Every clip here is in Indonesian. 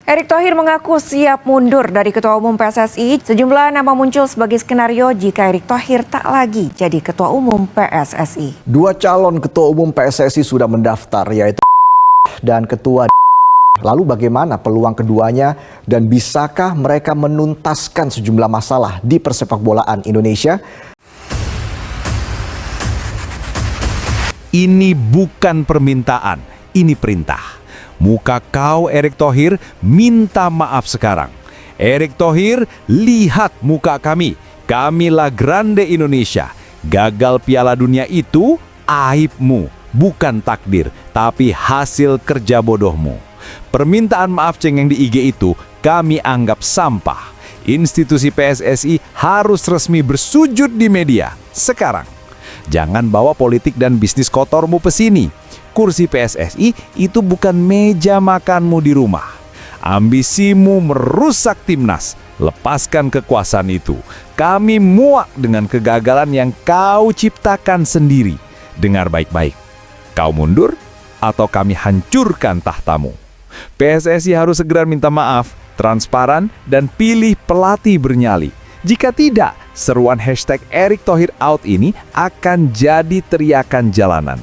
Erick Thohir mengaku siap mundur dari Ketua Umum PSSI. Sejumlah nama muncul sebagai skenario jika Erick Thohir tak lagi jadi Ketua Umum PSSI. Dua calon Ketua Umum PSSI sudah mendaftar, yaitu dan Ketua. Lalu bagaimana peluang keduanya dan bisakah mereka menuntaskan sejumlah masalah di persepakbolaan Indonesia? Ini bukan permintaan, ini perintah. Muka kau Erick Thohir minta maaf sekarang. Erick Thohir, lihat muka kami. Kami La Grande Indonesia. Gagal Piala Dunia itu aibmu, bukan takdir, tapi hasil kerja bodohmu. Permintaan maaf cengeng di IG itu kami anggap sampah. Institusi PSSI harus resmi bersujud di media sekarang. Jangan bawa politik dan bisnis kotormu ke sini. Kursi PSSI itu bukan meja makanmu di rumah. Ambisimu merusak timnas. Lepaskan kekuasaan itu. Kami muak dengan kegagalan yang kau ciptakan sendiri. Dengar baik-baik. Kau mundur atau kami hancurkan tahtamu. PSSI harus segera minta maaf, transparan, dan pilih pelatih bernyali. Jika tidak, seruan hashtag Erick Thohir out ini akan jadi teriakan jalanan.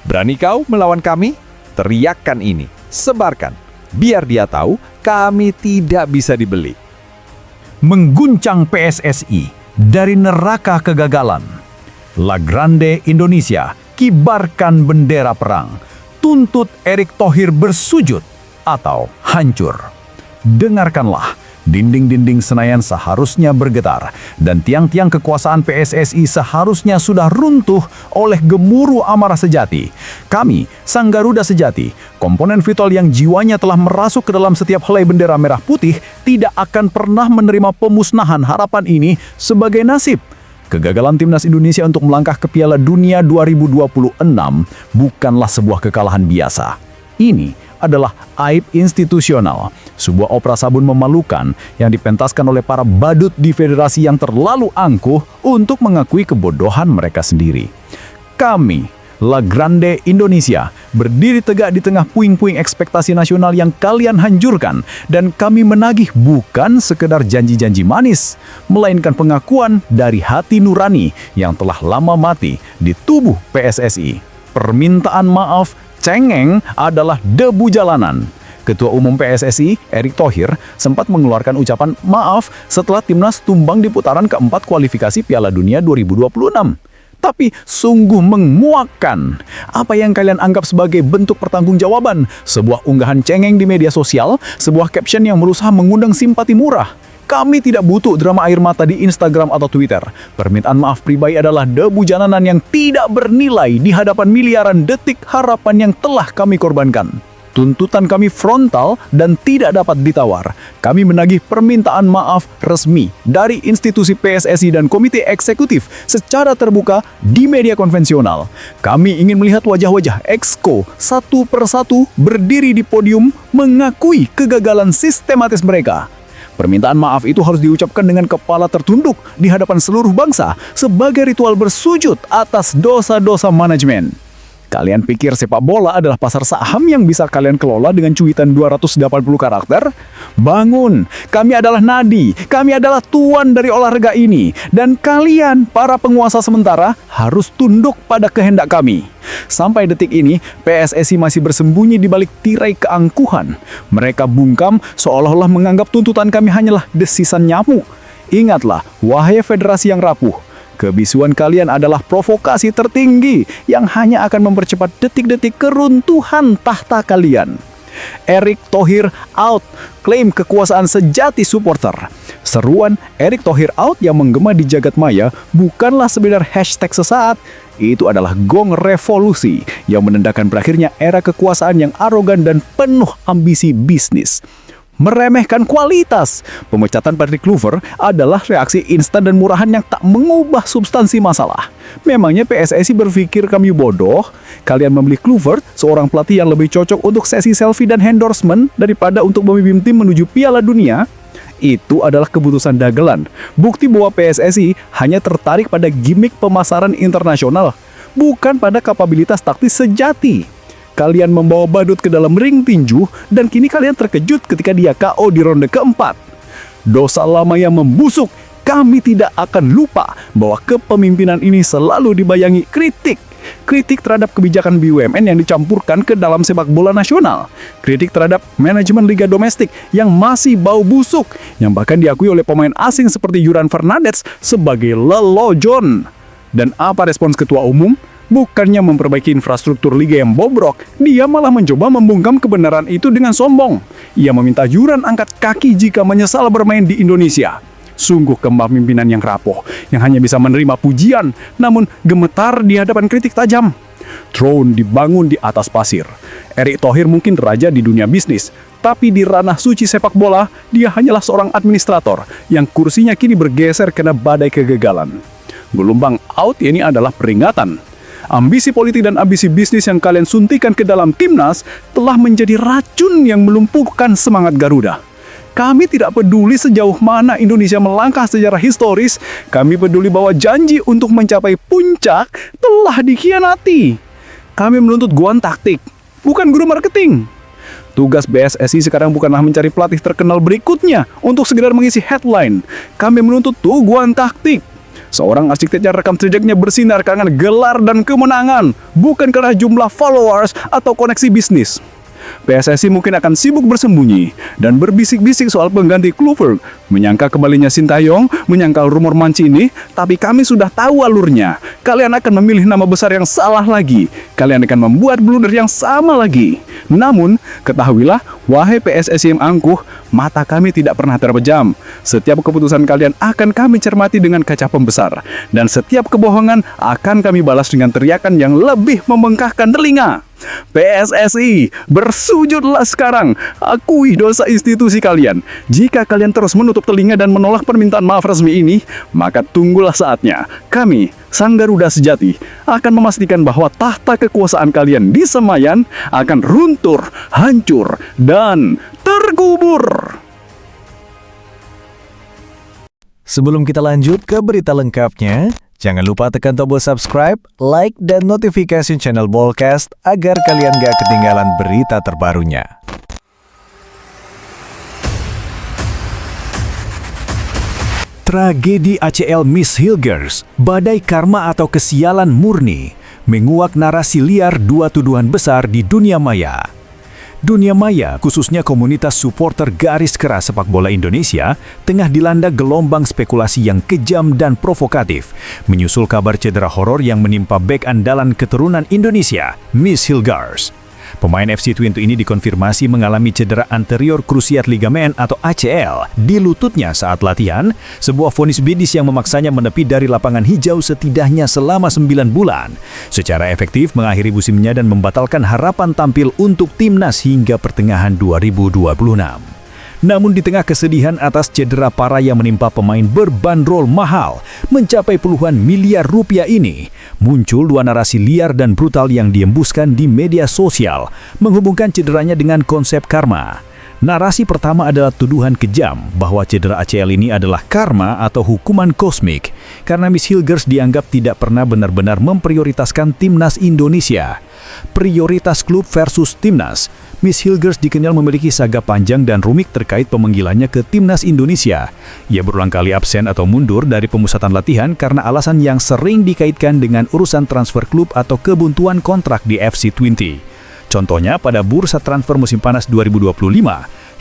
Berani kau melawan kami? Teriakan ini, sebarkan. Biar dia tahu kami tidak bisa dibeli. Mengguncang PSSI dari neraka kegagalan. La Grande Indonesia, kibarkan bendera perang. Tuntut Erick Thohir bersujud atau hancur. Dengarkanlah. Dinding-dinding Senayan seharusnya bergetar dan tiang-tiang kekuasaan PSSI seharusnya sudah runtuh oleh gemuruh amarah sejati. Kami, Sang Garuda Sejati, komponen vital yang jiwanya telah merasuk ke dalam setiap helai bendera merah putih, tidak akan pernah menerima pemusnahan harapan ini sebagai nasib. Kegagalan timnas Indonesia untuk melangkah ke Piala Dunia 2026 bukanlah sebuah kekalahan biasa. Ini adalah aib institusional, sebuah opera sabun memalukan yang dipentaskan oleh para badut di federasi yang terlalu angkuh untuk mengakui kebodohan mereka sendiri. Kami, La Grande Indonesia, berdiri tegak di tengah puing-puing ekspektasi nasional yang kalian hancurkan, dan kami menagih bukan sekedar janji-janji manis, melainkan pengakuan dari hati nurani yang telah lama mati di tubuh PSSI. Permintaan maaf cengeng adalah debu jalanan. Ketua Umum PSSI, Erick Thohir, sempat mengeluarkan ucapan maaf setelah timnas tumbang di putaran keempat kualifikasi Piala Dunia 2026. Tapi sungguh memuakkan. Apa yang kalian anggap sebagai bentuk pertanggungjawaban? Sebuah unggahan cengeng di media sosial, sebuah caption yang berusaha mengundang simpati murah. Kami tidak butuh drama air mata di Instagram atau Twitter. Permintaan maaf pribadi adalah debu jalanan yang tidak bernilai di hadapan miliaran detik harapan yang telah kami korbankan. Tuntutan kami frontal dan tidak dapat ditawar. Kami menagih permintaan maaf resmi dari institusi PSSI dan komite eksekutif secara terbuka di media konvensional. Kami ingin melihat wajah-wajah exco satu persatu berdiri di podium mengakui kegagalan sistematis mereka. Permintaan maaf itu harus diucapkan dengan kepala tertunduk di hadapan seluruh bangsa sebagai ritual bersujud atas dosa-dosa manajemen. Kalian pikir sepak bola adalah pasar saham yang bisa kalian kelola dengan cuitan 280 karakter? Bangun, kami adalah nadi, kami adalah tuan dari olahraga ini, dan kalian, para penguasa sementara, harus tunduk pada kehendak kami. Sampai detik ini, PSSI masih bersembunyi di balik tirai keangkuhan. Mereka bungkam seolah-olah menganggap tuntutan kami hanyalah desisan nyamuk. Ingatlah, wahai federasi yang rapuh, kebisuan kalian adalah provokasi tertinggi yang hanya akan mempercepat detik-detik keruntuhan tahta kalian. Erick Thohir out, klaim kekuasaan sejati supporter. Seruan Erick Thohir out yang menggema di jagat maya bukanlah sekedar hashtag sesaat. Itu adalah gong revolusi yang menandakan berakhirnya era kekuasaan yang arogan dan penuh ambisi bisnis. Meremehkan kualitas. Pemecatan Patrick Kluivert adalah reaksi instan dan murahan yang tak mengubah substansi masalah. Memangnya PSSI berpikir kami bodoh? Kalian membeli Kluivert, seorang pelatih yang lebih cocok untuk sesi selfie dan endorsement daripada untuk memimpin tim menuju Piala Dunia? Itu adalah keputusan dagelan. Bukti bahwa PSSI hanya tertarik pada gimmick pemasaran internasional, bukan pada kapabilitas taktis sejati. Kalian membawa badut ke dalam ring tinju dan kini kalian terkejut ketika dia KO di ronde keempat. Dosa lama yang membusuk. Kami tidak akan lupa bahwa kepemimpinan ini selalu dibayangi kritik. Kritik terhadap kebijakan BUMN yang dicampurkan ke dalam sepak bola nasional. Kritik terhadap manajemen liga domestik yang masih bau busuk, yang bahkan diakui oleh pemain asing seperti Juran Fernandes sebagai lelojon. Dan apa respons ketua umum? Bukannya memperbaiki infrastruktur liga yang bobrok, dia malah mencoba membungkam kebenaran itu dengan sombong. Ia meminta Juran angkat kaki jika menyesal bermain di Indonesia. Sungguh kepemimpinan yang rapuh, yang hanya bisa menerima pujian, namun gemetar di hadapan kritik tajam. Throne dibangun di atas pasir. Erick Thohir mungkin raja di dunia bisnis, tapi di ranah suci sepak bola, dia hanyalah seorang administrator yang kursinya kini bergeser kena badai kegagalan. Gelombang out ini adalah peringatan. Ambisi politik dan ambisi bisnis yang kalian suntikan ke dalam timnas telah menjadi racun yang melumpuhkan semangat Garuda. Kami tidak peduli sejauh mana Indonesia melangkah secara historis, kami peduli bahwa janji untuk mencapai puncak telah dikhianati. Kami menuntut guan taktik, bukan guru marketing. Tugas BSSI sekarang bukanlah mencari pelatih terkenal berikutnya untuk sekedar mengisi headline. Kami menuntut guan taktik. Seorang arsitek yang rekam jejaknya bersinar karena gelar dan kemenangan, bukan karena jumlah followers atau koneksi bisnis. PSSI mungkin akan sibuk bersembunyi dan berbisik-bisik soal pengganti Kluivert, menyangka kembalinya Sintayong, menyangkal rumor Mancini, tapi kami sudah tahu alurnya. Kalian akan memilih nama besar yang salah lagi. Kalian akan membuat blunder yang sama lagi. Namun, ketahuilah, wahai PSSI yang angkuh, mata kami tidak pernah terpejam. Setiap keputusan kalian akan kami cermati dengan kaca pembesar, dan setiap kebohongan akan kami balas dengan teriakan yang lebih membengkakkan telinga. PSSI, bersujudlah sekarang. Akui dosa institusi kalian. Jika kalian terus menutup telinga dan menolak permintaan maaf resmi ini, maka tunggulah saatnya kami, Sang Garuda sejati, akan memastikan bahwa tahta kekuasaan kalian di Senayan akan runtuh, hancur, dan terkubur. Sebelum kita lanjut ke berita lengkapnya, jangan lupa tekan tombol subscribe, like, dan notifikasi channel Bolcast agar kalian gak ketinggalan berita terbarunya. Tragedi ACL Miss Hilgers, badai karma atau kesialan murni, menguak narasi liar dua tuduhan besar di dunia maya. Dunia maya, khususnya komunitas supporter garis keras sepak bola Indonesia, tengah dilanda gelombang spekulasi yang kejam dan provokatif, menyusul kabar cedera horor yang menimpa bek andalan keturunan Indonesia, Miss Hilgers. Pemain FC Twente ini dikonfirmasi mengalami cedera anterior cruciate ligament atau ACL di lututnya saat latihan, sebuah vonis medis yang memaksanya menepi dari lapangan hijau setidaknya selama 9 bulan, secara efektif mengakhiri musimnya dan membatalkan harapan tampil untuk timnas hingga pertengahan 2026. Namun di tengah kesedihan atas cedera parah yang menimpa pemain berbandrol mahal mencapai puluhan miliar rupiah ini, muncul dua narasi liar dan brutal yang diembuskan di media sosial, menghubungkan cederanya dengan konsep karma. Narasi pertama adalah tuduhan kejam bahwa cedera ACL ini adalah karma atau hukuman kosmik karena Miss Hilgers dianggap tidak pernah benar-benar memprioritaskan timnas Indonesia. Prioritas klub versus timnas. Miss Hilgers dikenal memiliki saga panjang dan rumit terkait pemanggilannya ke timnas Indonesia. Ia berulang kali absen atau mundur dari pemusatan latihan karena alasan yang sering dikaitkan dengan urusan transfer klub atau kebuntuan kontrak di FC Twente. Contohnya pada bursa transfer musim panas 2025,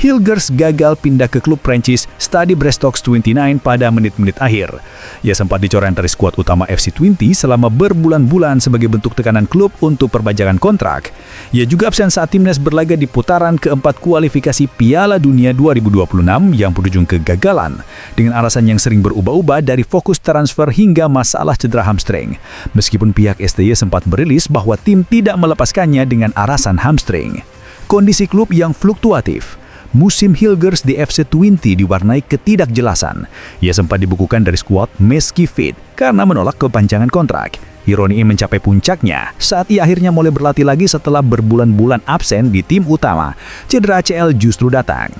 Hilgers gagal pindah ke klub Prancis Stade Brestox 29 pada menit-menit akhir. Ia sempat dicoret dari skuad utama FC Twente selama berbulan-bulan sebagai bentuk tekanan klub untuk perpajakan kontrak. Ia juga absen saat timnas berlaga di putaran keempat kualifikasi Piala Dunia 2026 yang berujung kegagalan, dengan alasan yang sering berubah-ubah dari fokus transfer hingga masalah cedera hamstring. Meskipun pihak STY sempat merilis bahwa tim tidak melepaskannya dengan alasan hamstring. Kondisi klub yang fluktuatif. Musim Hilgers di FC Twente diwarnai ketidakjelasan. Ia sempat dibukukan dari skuad meski fit karena menolak kepanjangan kontrak. Ironi ini mencapai puncaknya saat ia akhirnya mulai berlatih lagi setelah berbulan-bulan absen di tim utama. Cedera ACL justru datang.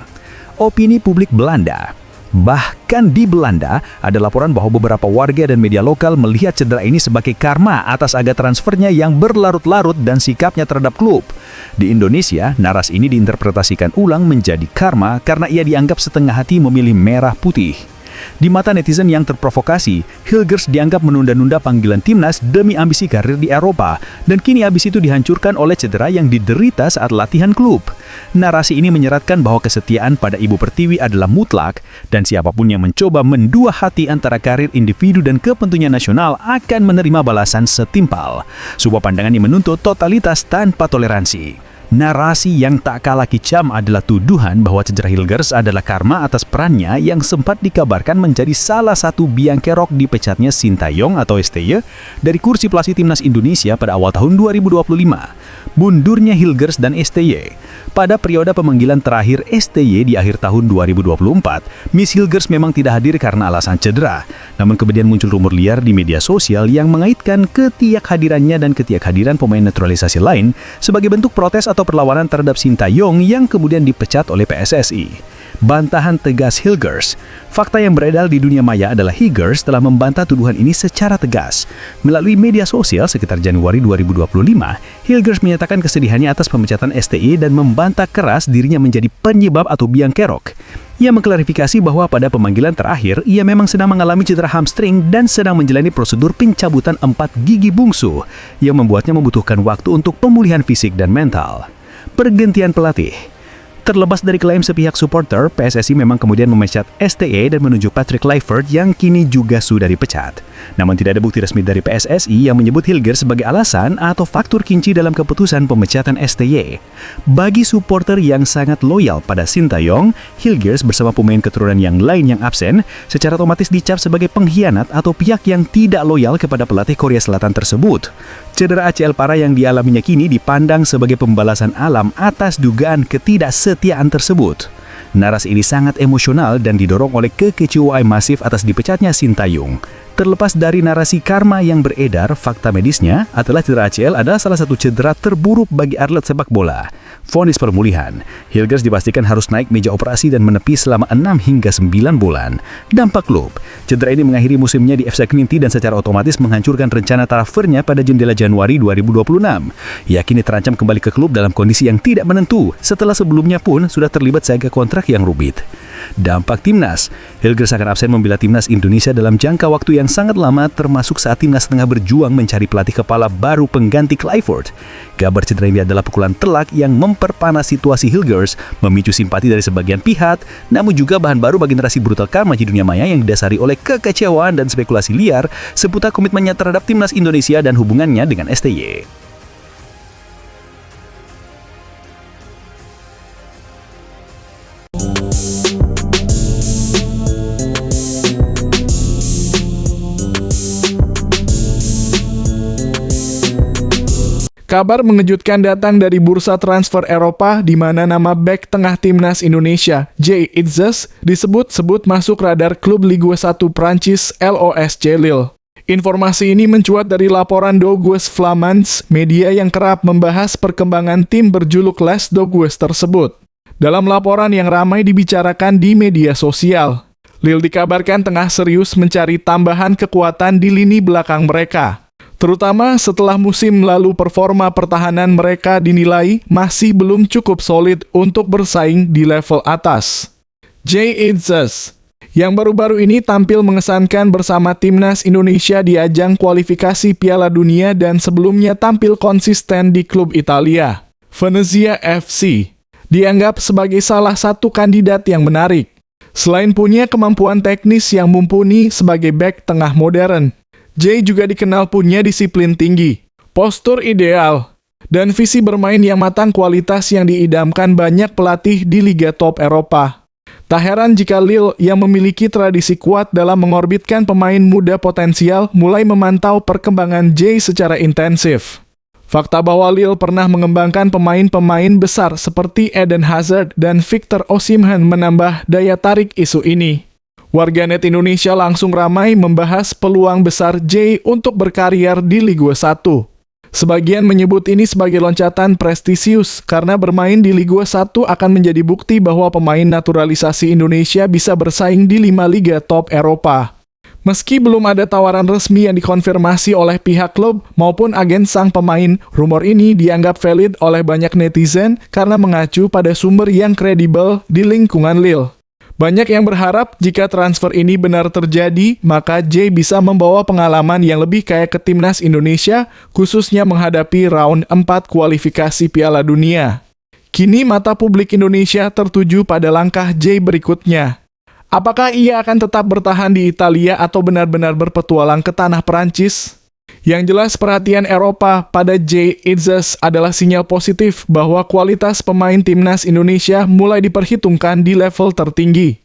Opini publik Belanda. Bahkan di Belanda, ada laporan bahwa beberapa warga dan media lokal melihat cedera ini sebagai karma atas agak transfernya yang berlarut-larut dan sikapnya terhadap klub. Di Indonesia, narasi ini diinterpretasikan ulang menjadi karma karena ia dianggap setengah hati memilih merah putih. Di mata netizen yang terprovokasi, Hilgers dianggap menunda-nunda panggilan timnas demi ambisi karir di Eropa, dan kini ambisi itu dihancurkan oleh cedera yang diderita saat latihan klub. Narasi ini menyeratkan bahwa kesetiaan pada Ibu Pertiwi adalah mutlak, dan siapapun yang mencoba mendua hati antara karir individu dan kepentingan nasional akan menerima balasan setimpal. Sebuah pandangan yang menuntut totalitas tanpa toleransi. Narasi yang tak kalah kicam adalah tuduhan bahwa cedera Hilgers adalah karma atas perannya yang sempat dikabarkan menjadi salah satu biang kerok dipecatnya Sintayong atau STY dari kursi pelatih timnas Indonesia pada awal tahun 2025. Mundurnya Hilgers dan STY. Pada periode pemanggilan terakhir STY di akhir tahun 2024, Miss Hilgers memang tidak hadir karena alasan cedera. Namun kemudian muncul rumor liar di media sosial yang mengaitkan ketidakhadirannya dan ketidakhadiran pemain naturalisasi lain sebagai bentuk protes atau perlawanan terhadap Sintayong yang kemudian dipecat oleh PSSI. Bantahan tegas Hilgers. Fakta yang beredar di dunia maya adalah Hilgers telah membantah tuduhan ini secara tegas. Melalui media sosial sekitar Januari 2025, Hilgers menyatakan kesedihannya atas pemecatan STY dan membantah keras dirinya menjadi penyebab atau biang kerok. Ia mengklarifikasi bahwa pada pemanggilan terakhir, ia memang sedang mengalami cedera hamstring dan sedang menjalani prosedur pencabutan 4 gigi bungsu yang membuatnya membutuhkan waktu untuk pemulihan fisik dan mental. Pergantian pelatih. Terlepas dari klaim sepihak supporter, PSSI memang kemudian memecat STY dan menunjuk Patrick Kluivert yang kini juga sudah dipecat. Namun tidak ada bukti resmi dari PSSI yang menyebut Hilgers sebagai alasan atau faktor kunci dalam keputusan pemecatan STY. Bagi supporter yang sangat loyal pada Sintayong, Hilgers bersama pemain keturunan yang lain yang absen secara otomatis dicap sebagai pengkhianat atau pihak yang tidak loyal kepada pelatih Korea Selatan tersebut. Cedera ACL parah yang dialaminya kini dipandang sebagai pembalasan alam atas dugaan ketidaksetiaan tersebut. Narasi ini sangat emosional dan didorong oleh kekecewaan masif atas dipecatnya Sintayong. Terlepas dari narasi karma yang beredar, fakta medisnya adalah cedera ACL adalah salah satu cedera terburuk bagi atlet sepak bola. Vonis pemulihan. Hilgers dipastikan harus naik meja operasi dan menepi selama 6 hingga 9 bulan. Dampak klub. Cedera ini mengakhiri musimnya di FC Kninti dan secara otomatis menghancurkan rencana transfernya pada jendela Januari 2026. Ia kini terancam kembali ke klub dalam kondisi yang tidak menentu setelah sebelumnya pun sudah terlibat saga kontrak yang rumit. Dampak timnas. Hilgers akan absen membela timnas Indonesia dalam jangka waktu yang sangat lama, termasuk saat timnas tengah berjuang mencari pelatih kepala baru pengganti Kluivert. Kabar cedera ini adalah pukulan telak yang memperpanas situasi Hilgers, memicu simpati dari sebagian pihak, namun juga bahan baru bagi narasi brutal karma di dunia maya yang didasari oleh kekecewaan dan spekulasi liar seputar komitmennya terhadap timnas Indonesia dan hubungannya dengan STY. Kabar mengejutkan datang dari bursa transfer Eropa di mana nama bek tengah timnas Indonesia, Jay Itzes, disebut-sebut masuk radar klub Ligue 1 Prancis LOSC Lille. Informasi ini mencuat dari laporan Dougues Flamans, media yang kerap membahas perkembangan tim berjuluk Les Dougues tersebut. Dalam laporan yang ramai dibicarakan di media sosial, Lille dikabarkan tengah serius mencari tambahan kekuatan di lini belakang mereka. Terutama setelah musim lalu performa pertahanan mereka dinilai masih belum cukup solid untuk bersaing di level atas. Jay Itzes, yang baru-baru ini tampil mengesankan bersama timnas Indonesia di ajang kualifikasi Piala Dunia dan sebelumnya tampil konsisten di klub Italia, Venezia FC, dianggap sebagai salah satu kandidat yang menarik. Selain punya kemampuan teknis yang mumpuni sebagai bek tengah modern, Jay juga dikenal punya disiplin tinggi, postur ideal, dan visi bermain yang matang, kualitas yang diidamkan banyak pelatih di liga top Eropa. Tak heran jika Lille yang memiliki tradisi kuat dalam mengorbitkan pemain muda potensial mulai memantau perkembangan Jay secara intensif. Fakta bahwa Lille pernah mengembangkan pemain-pemain besar seperti Eden Hazard dan Victor Osimhen menambah daya tarik isu ini. Warganet Indonesia langsung ramai membahas peluang besar Jay untuk berkarier di Ligue 1. Sebagian menyebut ini sebagai loncatan prestisius karena bermain di Liga 1 akan menjadi bukti bahwa pemain naturalisasi Indonesia bisa bersaing di 5 liga top Eropa. Meski belum ada tawaran resmi yang dikonfirmasi oleh pihak klub maupun agen sang pemain, rumor ini dianggap valid oleh banyak netizen karena mengacu pada sumber yang kredibel di lingkungan Lille. Banyak yang berharap jika transfer ini benar terjadi, maka Jay bisa membawa pengalaman yang lebih kayak ke timnas Indonesia, khususnya menghadapi round 4 kualifikasi Piala Dunia. Kini mata publik Indonesia tertuju pada langkah Jay berikutnya. Apakah ia akan tetap bertahan di Italia atau benar-benar berpetualang ke tanah Perancis? Yang jelas perhatian Eropa pada Jay Itzes adalah sinyal positif bahwa kualitas pemain timnas Indonesia mulai diperhitungkan di level tertinggi.